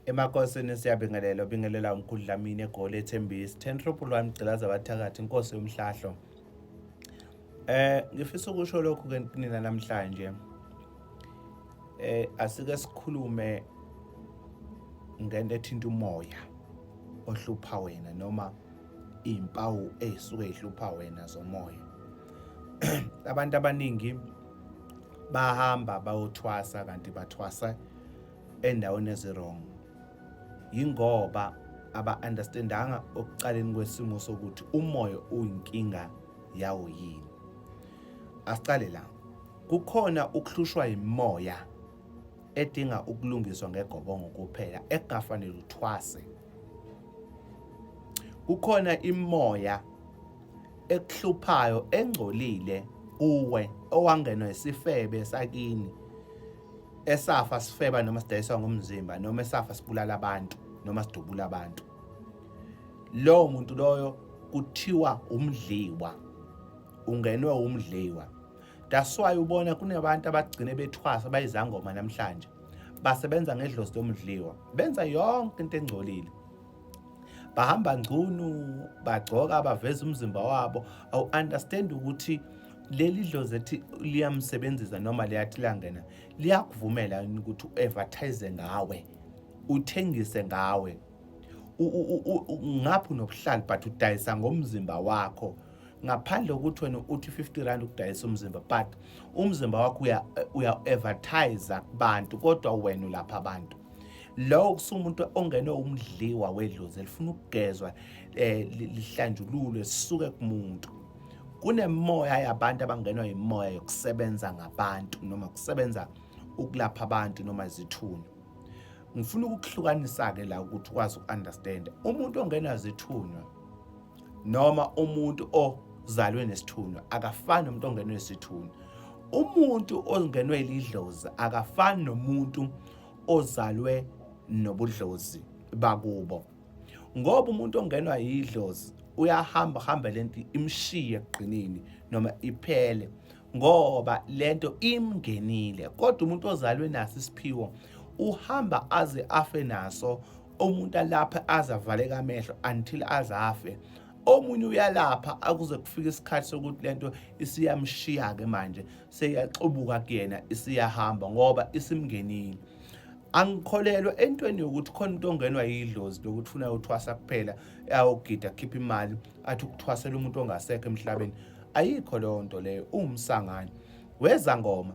Emakhosini siyabingelela ubingelela umkhulu Dlamini eGoli eThembisi 10 Triple 1 Gcilaza Abathakathi inkosi yomhlahlo. Ngifisa ukusho lokhu ke kunina namhlanje. Asike sikhulume ngento ethinta umoya ohlupha wena noma impawu ezisuke zihlupha wena zomoya. Abantu abaningi bahamba bayothwasa kanti bathwasa endaweni ezirong. Yingoba aba-understandanga okucaleni kwesimo sokuthi umoya uyinkinga yawo yini. Asicale la. Kukhona ukuhlushwa imoya edinga ukulungiswa ngegobongo kuphela ekufanele uthwase. Kukhona imoya ekuhluphayo engcolile uwe owangenwa isifebe sakini esafa sifeba noma sidayiswa ngomzimba noma esafa sibulala abantu noma sidubula abantu. Lo muntu loyo kuthiwa umdliwa, ungenwe umdliwa. That's why ubona kunabantu abagcine bethwasa bayizangoma namhlanje basebenza ngedlozi lomdliwa, benza yonke into engcolile, bahamba ngcunu, bagcoka, baveza umzimba wabo. Awu understand ukuthi leli dlozi ethi liyamsebenzisa noma liyathi langena liyakuvumela ukuthi uadvertise ngawe, uthengise ngawe, ngapha nobuhlali but udayisa ngomzimba wakho. Ngaphandle kokuthi wena uthi 50 rand ukudayisa umzimba, but umzimba wakho uya-advertise kubantu kodwa wena ulapha abantu. Lo kusumuntu ongenwe umdliwa wedlozi elifuna ukugezwa lihlanjululwe sisuke kumuntu. Kunemoya yabantu abangenwa imoya yokusebenza ngabantu noma kusebenza ukulapha abantu noma izithunywa. Ngifuna ukuhlukanisa ke la ukuthi ukwazi ukunderstand umuntu ongenwa izithunywa noma umuntu ozalwe nesithunywa akafani nomuntu ongenwe isithunywa. Umuntu ongenwe lidlozi akafani nomuntu ozalwe nobudlozi bakubo. Ngoba umuntu ongenwa yidlozi uyahamba lento imshiye eqinini noma iphele ngoba lento imngenile. Kodwa umuntu ozalwe naso isiphiwo uhamba aze afe naso. Umuntu alapha azavaleka amehlo until azafe. Omunye uyalapha akuze kufika isikhathi sokuthi lento isiyamshiya ke manje seyaxubuka kuyena isiyahamba ngoba isimngenile. Angikholelwa entweni yokuthi khona umuntu ongenwa yidlozi lokuthi ufuna uthwasa kuphela ayogida khipha imali athi ukuthwasela umuntu ongasekho emhlabeni. Ayikho leyo nto leyo, umsangane weza ngoma.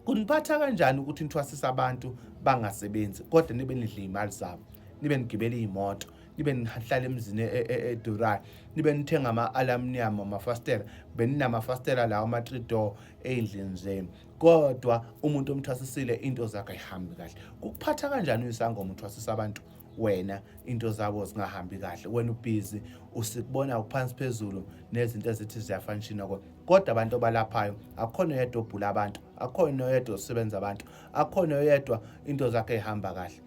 Kuniphatha kanjani ukuthi nithwasisa abantu bangasebenzi kodwa nibe nidla imali zabo, nibe nigibela imoto, nibe nihlala emzini edurayo, nibe nithenga ama-aluminium amafastela, beninamafastela lawo ama-3 door endlini zenu, kodwa umuntu omthwasisile into zakhe ayihambi kahle. Kukuphatha kanjani uyisangoma uthwasisa abantu wena into zabo zingahambi kahle, wena ubhizi usikubona uphansi phezulu nezinto ezithi ziyafanishina kodwa abantu abalaphayo akhona yedwa obhula abantu, akhona yedwa osebenza abantu, akhona yedwa into zakhe ehamba kahle.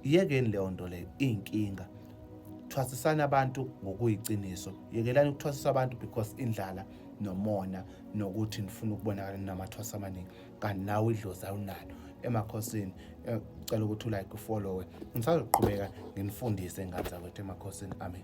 Yekeni leyo nto leyo inkinga. Thwasisana abantu ngokuyiciniso. Yekelani ukuthwasisa abantu because indlala nomona nokuthi nifuna ukubonakala namathwasa amaningi kanti nawe idlozi awunalo. Emakhosini ngicela ukuthi ulike ufollowe. Ngisazoqhubeka nginifundise ngani zakwethu emakhosini. Amen.